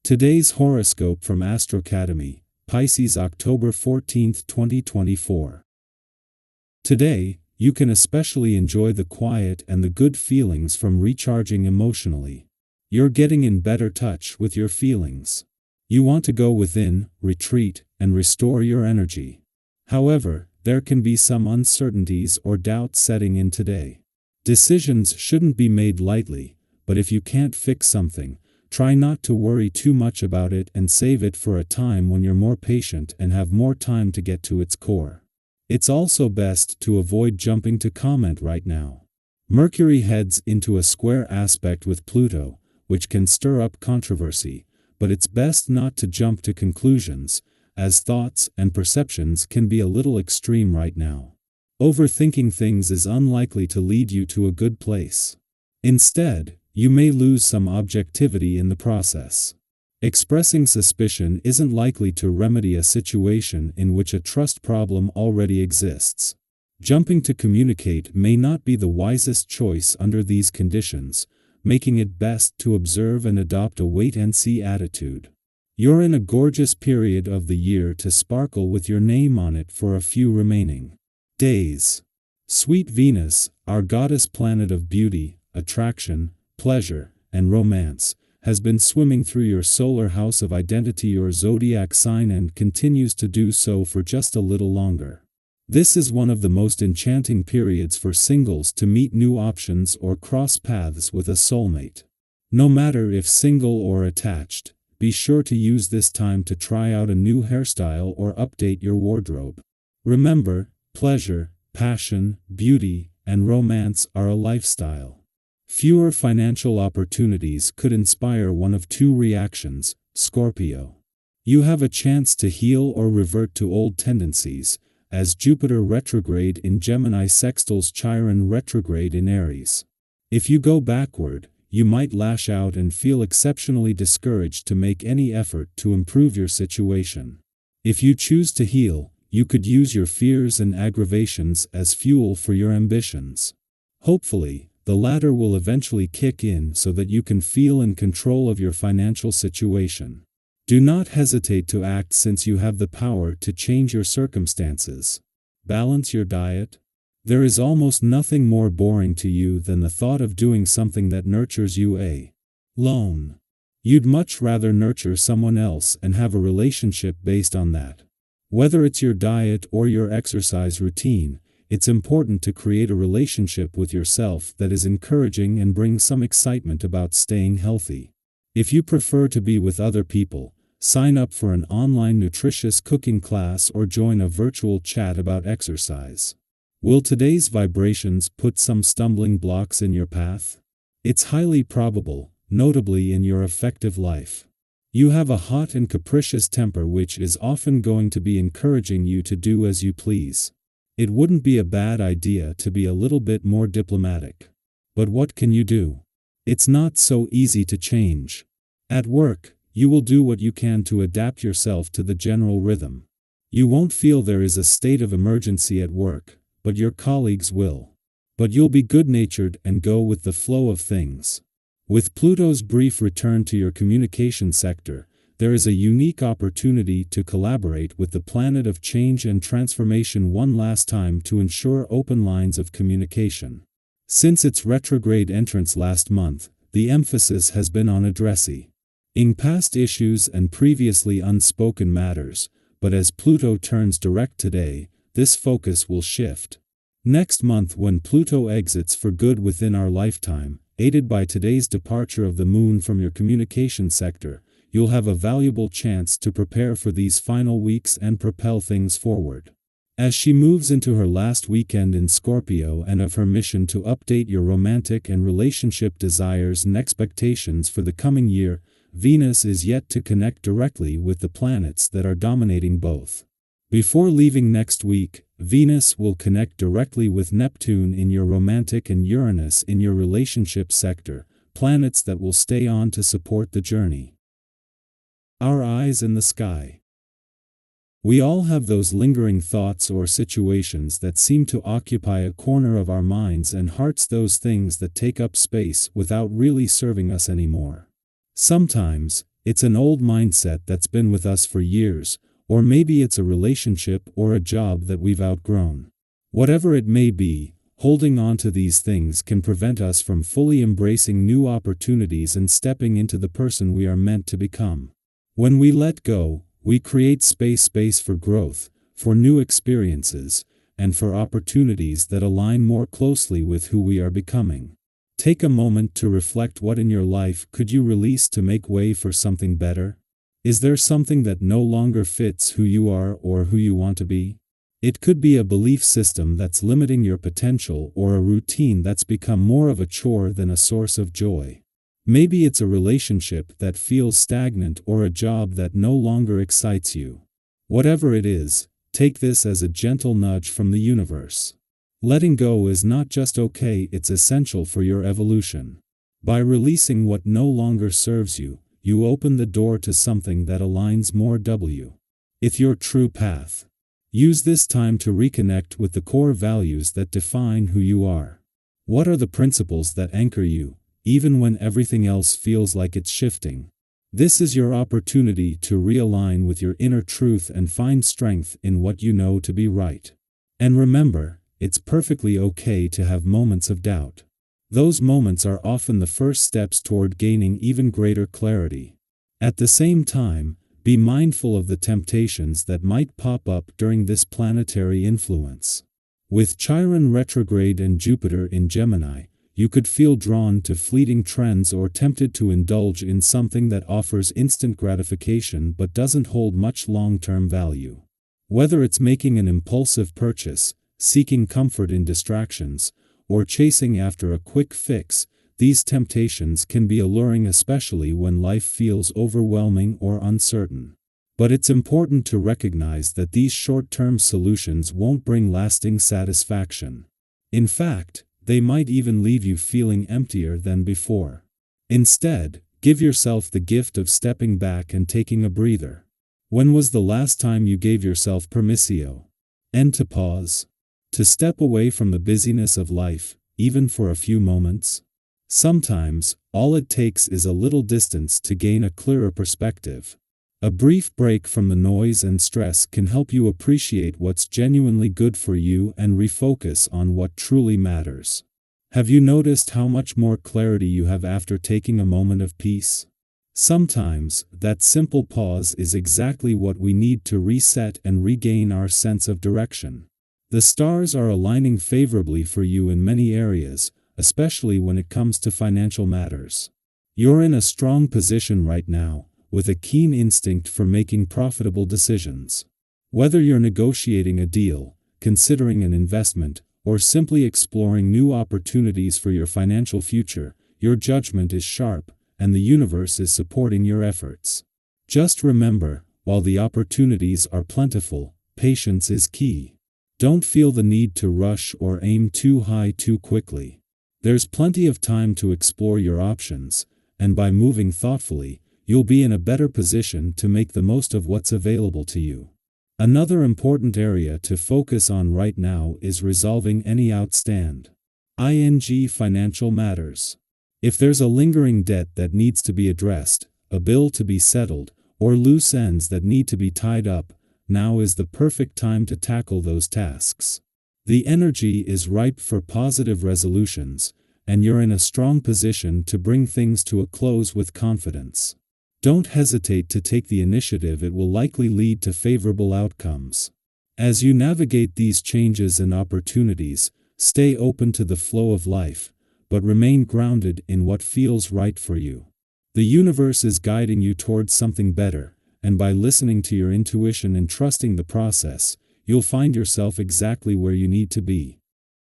Today's horoscope from Astrocademy, Pisces October 14, 2024. Today, you can especially enjoy the quiet and the good feelings from recharging emotionally. You're getting in better touch with your feelings. You want to go within, retreat, and restore your energy. However, there can be some uncertainties or doubts setting in today. Decisions shouldn't be made lightly, but if you can't fix something, try not to worry too much about it and save it for a time when you're more patient and have more time to get to its core. It's also best to avoid jumping to comment right now. Mercury heads into a square aspect with Pluto, which can stir up controversy, but it's best not to jump to conclusions, as thoughts and perceptions can be a little extreme right now. Overthinking things is unlikely to lead you to a good place. Instead, you may lose some objectivity in the process. Expressing suspicion isn't likely to remedy a situation in which a trust problem already exists. Jumping to communicate may not be the wisest choice under these conditions, making it best to observe and adopt a wait-and-see attitude. You're in a gorgeous period of the year to sparkle with your name on it for a few remaining days. Sweet Venus, our goddess planet of beauty, attraction, pleasure, and romance, has been swimming through your solar house of identity or zodiac sign and continues to do so for just a little longer. This is one of the most enchanting periods for singles to meet new options or cross paths with a soulmate. No matter if single or attached, be sure to use this time to try out a new hairstyle or update your wardrobe. Remember, pleasure, passion, beauty, and romance are a lifestyle. Fewer financial opportunities could inspire one of two reactions, Scorpio. You have a chance to heal or revert to old tendencies, as Jupiter retrograde in Gemini sextiles Chiron retrograde in Aries. If you go backward, you might lash out and feel exceptionally discouraged to make any effort to improve your situation. If you choose to heal, you could use your fears and aggravations as fuel for your ambitions. Hopefully, the latter will eventually kick in so that you can feel in control of your financial situation. Do not hesitate to act since you have the power to change your circumstances. Balance your diet. There is almost nothing more boring to you than the thought of doing something that nurtures you alone. You'd much rather nurture someone else and have a relationship based on that. Whether it's your diet or your exercise routine, it's important to create a relationship with yourself that is encouraging and brings some excitement about staying healthy. If you prefer to be with other people, sign up for an online nutritious cooking class or join a virtual chat about exercise. Will today's vibrations put some stumbling blocks in your path? It's highly probable, notably in your affective life. You have a hot and capricious temper which is often going to be encouraging you to do as you please. It wouldn't be a bad idea to be a little bit more diplomatic. But what can you do? It's not so easy to change. At work, you will do what you can to adapt yourself to the general rhythm. You won't feel there is a state of emergency at work, but your colleagues will. But you'll be good-natured and go with the flow of things. With Pluto's brief return to your communication sector, there is a unique opportunity to collaborate with the planet of change and transformation one last time to ensure open lines of communication. Since its retrograde entrance last month, the emphasis has been on addressing past issues and previously unspoken matters, but as Pluto turns direct today, this focus will shift. Next month, when Pluto exits for good within our lifetime, aided by today's departure of the Moon from your communication sector, you'll have a valuable chance to prepare for these final weeks and propel things forward. As she moves into her last weekend in Scorpio and of her mission to update your romantic and relationship desires and expectations for the coming year, Venus is yet to connect directly with the planets that are dominating both. Before leaving next week, Venus will connect directly with Neptune in your romantic and Uranus in your relationship sector, planets that will stay on to support the journey. Our eyes in the sky. We all have those lingering thoughts or situations that seem to occupy a corner of our minds and hearts, those things that take up space without really serving us anymore. Sometimes, It's an old mindset that's been with us for years, or maybe it's a relationship or a job that we've outgrown. Whatever it may be, holding on to these things can prevent us from fully embracing new opportunities and stepping into the person we are meant to become. When we let go, we create space for growth, for new experiences, and for opportunities that align more closely with who we are becoming. Take a moment to reflect. What in your life could you release to make way for something better? Is there something that no longer fits who you are or who you want to be? It could be a belief system that's limiting your potential, or a routine that's become more of a chore than a source of joy. Maybe it's a relationship that feels stagnant, or a job that no longer excites you. Whatever it is, take this as a gentle nudge from the universe. Letting go is not just okay, it's essential for your evolution. By releasing what no longer serves you, you open the door to something that aligns more with your true path. Use this time to reconnect with the core values that define who you are. What are the principles that anchor you, even when everything else feels like it's shifting? This is your opportunity to realign with your inner truth and find strength in what you know to be right. And remember, it's perfectly okay to have moments of doubt. Those moments are often the first steps toward gaining even greater clarity. At the same time, be mindful of the temptations that might pop up during this planetary influence. With Chiron retrograde and Jupiter in Gemini, you could feel drawn to fleeting trends or tempted to indulge in something that offers instant gratification but doesn't hold much long-term value. Whether it's making an impulsive purchase, seeking comfort in distractions, or chasing after a quick fix, these temptations can be alluring, especially when life feels overwhelming or uncertain. But it's important to recognize that these short-term solutions won't bring lasting satisfaction. In fact, they might even leave you feeling emptier than before. Instead, give yourself the gift of stepping back and taking a breather. When was the last time you gave yourself permission to pause? To step away from the busyness of life, even for a few moments? Sometimes, all it takes is a little distance to gain a clearer perspective. A brief break from the noise and stress can help you appreciate what's genuinely good for you and refocus on what truly matters. Have you noticed how much more clarity you have after taking a moment of peace? Sometimes, that simple pause is exactly what we need to reset and regain our sense of direction. The stars are aligning favorably for you in many areas, especially when it comes to financial matters. You're in a strong position right now, with a keen instinct for making profitable decisions. Whether you're negotiating a deal, considering an investment, or simply exploring new opportunities for your financial future, your judgment is sharp, and the universe is supporting your efforts. Just remember, while the opportunities are plentiful, patience is key. Don't feel the need to rush or aim too high too quickly. There's plenty of time to explore your options, and by moving thoughtfully, you'll be in a better position to make the most of what's available to you. Another important area to focus on right now is resolving any outstanding financial matters. If there's a lingering debt that needs to be addressed, a bill to be settled, or loose ends that need to be tied up, now is the perfect time to tackle those tasks. The energy is ripe for positive resolutions, and you're in a strong position to bring things to a close with confidence. Don't hesitate to take the initiative, it will likely lead to favorable outcomes. As you navigate these changes and opportunities, stay open to the flow of life, but remain grounded in what feels right for you. The universe is guiding you towards something better, and by listening to your intuition and trusting the process, you'll find yourself exactly where you need to be.